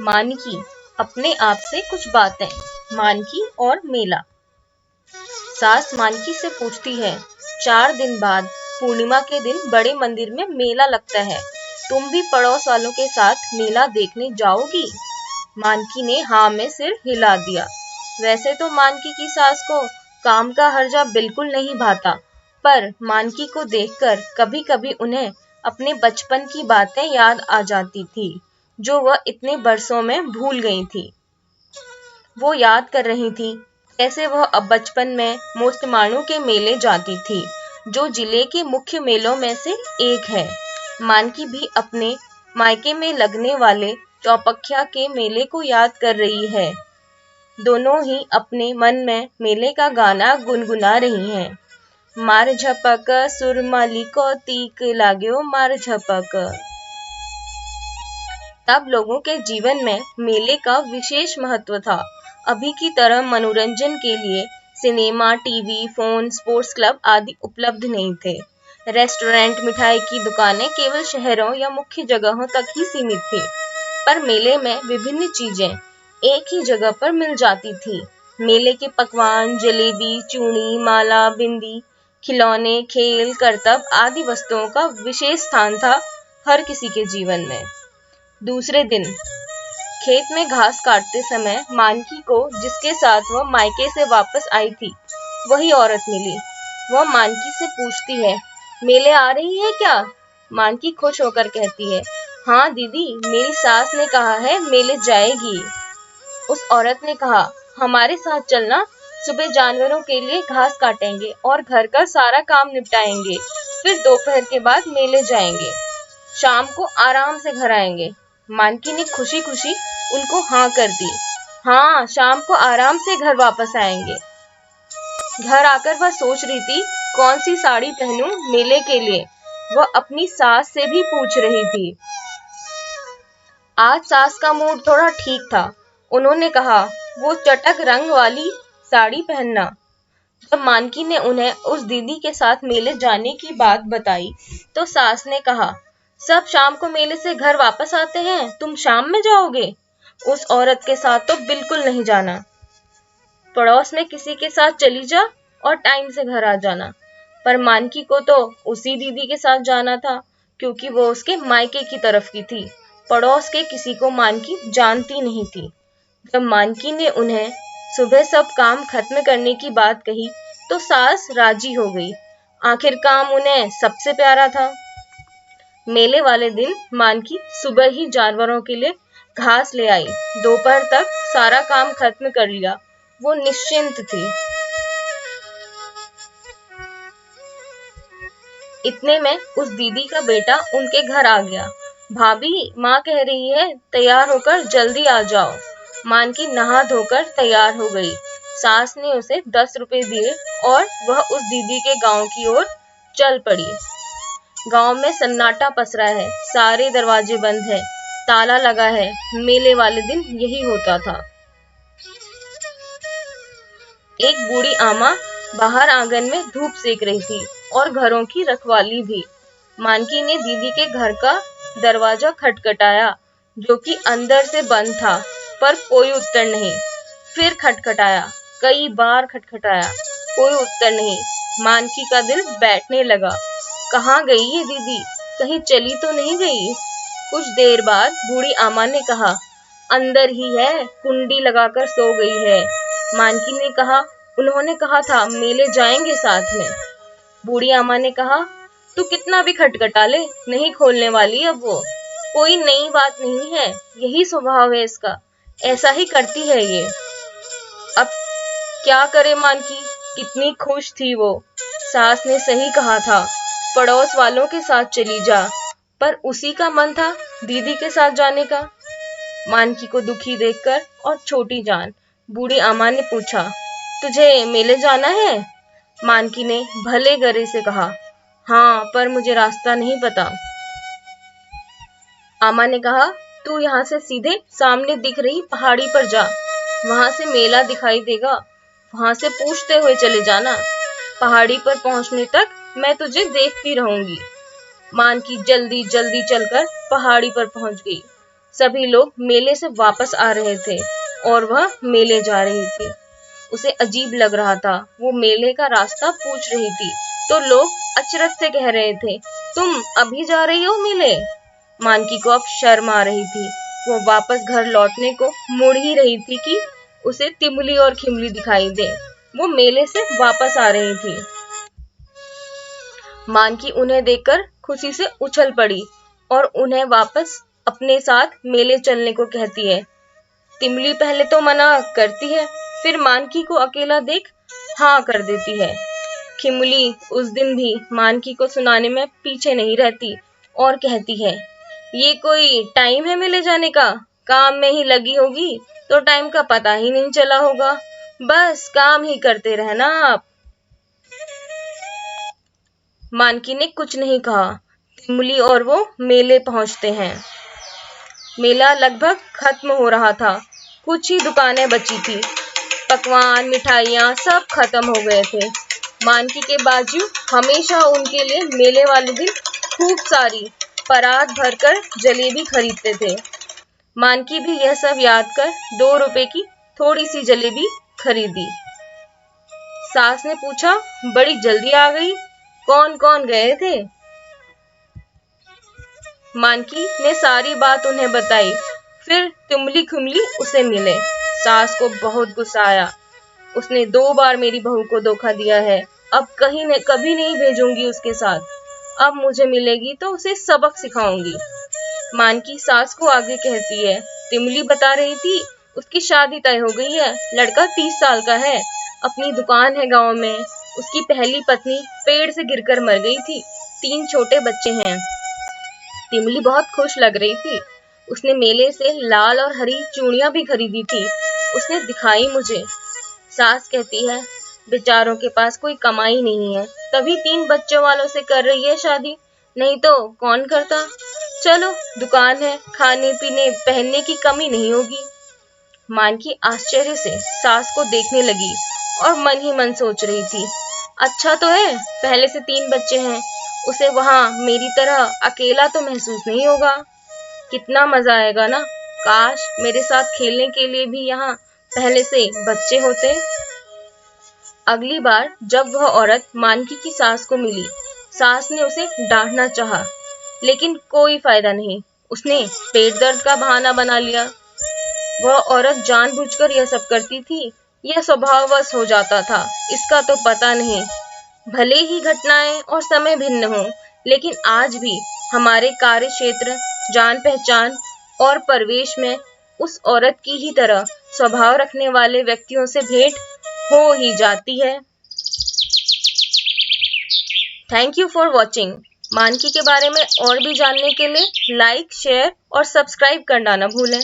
मानकी अपने आप से कुछ बातें। मानकी और मेला। सास मानकी से पूछती है, 4 दिन बाद पूर्णिमा के दिन बड़े मंदिर में मेला लगता है, तुम भी पड़ोस वालों के साथ मेला देखने जाओगी? मानकी ने हाँ में सिर हिला दिया। वैसे तो मानकी की सास को काम का हर्जा बिल्कुल नहीं भाता, पर मानकी को देखकर कभी कभी उन्हें अपने बचपन की बातें याद आ जाती थी, जो वह इतने बरसों में भूल गई थी। वो याद कर रही थी कैसे वह अब बचपन में मोस्टमाणु के मेले जाती थी, जो जिले के मुख्य मेलों में से एक है। मानकी भी अपने मायके में लगने वाले चौपख्या के मेले को याद कर रही है। दोनों ही अपने मन में मेले का गाना गुनगुना रही हैं। मार झपक सुरमाली को तीक लाग्यो मार झपक। तब लोगों के जीवन में मेले का विशेष महत्व था। अभी की तरह मनोरंजन के लिए cinema, TV, phone, sports club आदि उपलब्ध नहीं थे। रेस्टोरेंट, मिठाई की दुकानें केवल शहरों या मुख्य जगहों तक ही सीमित थी। पर मेले में विभिन्न चीजें एक ही जगह पर मिल जाती थी। मेले के पकवान, जलेबी, चूड़ी, माला, बिंदी, खिलौने, खेल, करतब आदि वस्तुओं का विशेष स्थान था हर किसी के जीवन में। दूसरे दिन खेत में घास काटते समय मानकी को जिसके साथ वह मायके से वापस आई थी, वही औरत मिली। वह मानकी से पूछती है, मेले आ रही है क्या? मानकी खुश होकर कहती है, हाँ दीदी, मेरी सास ने कहा है मेले जाएगी। उस औरत ने कहा, हमारे साथ चलना, सुबह जानवरों के लिए घास काटेंगे और घर का सारा काम निपटाएंगे, फिर दोपहर के बाद मेले जाएंगे, शाम को आराम से घर आएंगे। मानकी ने खुशी खुशी उनको हाँ कर दी। हाँ, शाम को आराम से घर वापस आएंगे। घर आकर वह सोच रही थी कौन सी साड़ी पहनूं मेले के लिए। वह अपनी सास से भी पूछ रही थी। आज सास का मूड थोड़ा ठीक था। उन्होंने कहा, वो चटक रंग वाली साड़ी पहनना। जब मानकी ने उन्हें उस दीदी के साथ मेले जाने की बात बताई, तो सास ने कहा, सब शाम को मेले से घर वापस आते हैं, तुम शाम में जाओगे? उस औरत के साथ तो बिल्कुल नहीं जाना। पड़ोस में किसी के साथ चली जा और टाइम से घर आ जाना। पर मानकी को तो उसी दीदी के साथ जाना था, क्योंकि वो उसके मायके की तरफ की थी। पड़ोस के किसी को मानकी जानती नहीं थी। जब मानकी ने उन्हें सुबह सब काम खत्म करने की बात कही, तो सास राजी हो गई। आखिर काम उन्हें सबसे प्यारा था। मेले वाले दिन मानकी सुबह ही जानवरों के लिए घास ले आई। दोपहर तक सारा काम खत्म कर लिया। वो निश्चिंत थी। इतने में उस दीदी का बेटा उनके घर आ गया। भाभी, माँ कह रही है तैयार होकर जल्दी आ जाओ। मानकी नहा धोकर तैयार हो गई। सास ने उसे 10 रुपए दिए और वह उस दीदी के गांव की ओर चल पड़ी। गांव में सन्नाटा पसरा है, सारे दरवाजे बंद हैं, ताला लगा है। मेले वाले दिन यही होता था। एक बूढ़ी आमा बाहर आंगन में धूप सेक रही थी और घरों की रखवाली भी। मानकी ने दीदी के घर का दरवाजा खटखटाया, जो कि अंदर से बंद था, पर कोई उत्तर नहीं। फिर खटखटाया, कई बार खटखटाया, कोई उत्तर नहीं। मानकी का दिल बैठने लगा। कहाँ गई ये दीदी? कहीं चली तो नहीं गई? कुछ देर बाद बूढ़ी आमा ने कहा, अंदर ही है, कुंडी लगाकर सो गई है। मानकी ने कहा, उन्होंने कहा था मेले जाएंगे साथ में। बूढ़ी आमा ने कहा, तू कितना भी खटखटा ले, नहीं खोलने वाली अब वो। कोई नई बात नहीं है, यही स्वभाव है इसका, ऐसा ही करती है ये। अब क्या करे मानकी, कितनी खुश थी वो। सास ने सही कहा था, पड़ोस वालों के साथ चली जा, पर उसी का मन था दीदी के साथ जाने का। मानकी को दुखी देखकर और छोटी जान, बूढ़ी आमा ने पूछा, तुझे मेले जाना है? मानकी ने भले गले से कहा, हाँ, पर मुझे रास्ता नहीं पता। आमा ने कहा, तू यहाँ से सीधे सामने दिख रही पहाड़ी पर जा, वहां से मेला दिखाई देगा, वहां से पूछते हुए चले जाना। पहाड़ी पर पहुंचने तक मैं तुझे देखती रहूंगी। मानकी जल्दी जल्दी चलकर पहाड़ी पर पहुंच गई। सभी लोग मेले से वापस आ रहे थे और वह मेले जा रही थी। उसे अजीब लग रहा था। वो मेले का रास्ता पूछ रही थी तो लोग अचरज से कह रहे थे, तुम अभी जा रही हो मेले? मानकी को अब शर्म आ रही थी। वो वापस घर लौटने को मुड़ ही रही थी कि उसे तिमली और खिमली दिखाई दे। वो मेले से वापस आ रही थी। मानकी उन्हें देखकर खुशी से उछल पड़ी और उन्हें वापस अपने साथ मेले चलने को कहती है। तिमली पहले तो मना करती है, फिर मानकी को अकेला देख हाँ कर देती है। खिमली उस दिन भी मानकी को सुनाने में पीछे नहीं रहती और कहती है, ये कोई टाइम है मेले जाने का? काम में ही लगी होगी तो टाइम का पता ही नहीं चला होगा। बस काम ही करते रहना आप। मानकी ने कुछ नहीं कहा। तिमली और वो मेले पहुंचते हैं। मेला लगभग खत्म हो रहा था। कुछ ही दुकानें बची थी। पकवान, मिठाइयाँ सब खत्म हो गए थे। मानकी के बाजू हमेशा उनके लिए मेले वाले दिन खूब सारी परात भरकर जलेबी खरीदते थे। मानकी भी यह सब याद कर 2 रुपए की थोड़ी सी जलेबी खरीदी। सास ने पूछा, बड़ी जल्दी आ गई, कौन कौन गए थे? मानकी ने सारी बात उन्हें बताई। फिर तिमली खुमली उसे मिले। सास को बहुत गुस्सा आया। उसने 2 बार मेरी बहू को धोखा दिया है। अब कभी नहीं भेजूंगी उसके साथ। अब मुझे मिलेगी तो उसे सबक सिखाऊंगी। मानकी सास को आगे कहती है। तिमली बता रही थी उसकी शादी तय हो गई है। लड़का 30 साल का है। अपनी दुकान है गांव में। उसकी पहली पत्नी पेड़ से गिरकर मर गई थी। 3 छोटे बच्चे हैं। तिमली बहुत खुश लग रही थी। उसने मेले से लाल और हरी चूड़ियां भी खरीदी थी। उसने दिखाई मुझे। सास कहती है, बेचारों के पास कोई कमाई नहीं है, तभी 3 बच्चों वालों से कर रही है शादी, नहीं तो कौन करता। चलो, दुकान है, खाने पीने पहनने की कमी नहीं होगी। मानकी आश्चर्य से सास को देखने लगी और मन ही मन सोच रही थी, अच्छा तो है पहले से 3 बच्चे हैं। उसे वहां मेरी तरह अकेला तो महसूस नहीं होगा। कितना मजा आएगा ना। काश मेरे साथ खेलने के लिए भी यहाँ पहले से बच्चे होते। अगली बार जब वह औरत मानकी की सास को मिली, सास ने उसे डांटना चाहा, लेकिन कोई फायदा नहीं। उसने पेट दर्द का बहाना बना लिया। वह औरत जानबूझकर यह सब करती थी, यह स्वभाववश हो जाता था, इसका तो पता नहीं। भले ही घटनाएं और समय भिन्न हों, लेकिन आज भी हमारे कार्य क्षेत्र, जान पहचान और परिवेश में उस औरत की ही तरह स्वभाव रखने वाले व्यक्तियों से भेंट हो ही जाती है। Thank you for watching. मानकी के बारे में और भी जानने के लिए लाइक, शेयर और सब्सक्राइब करना न भूलें।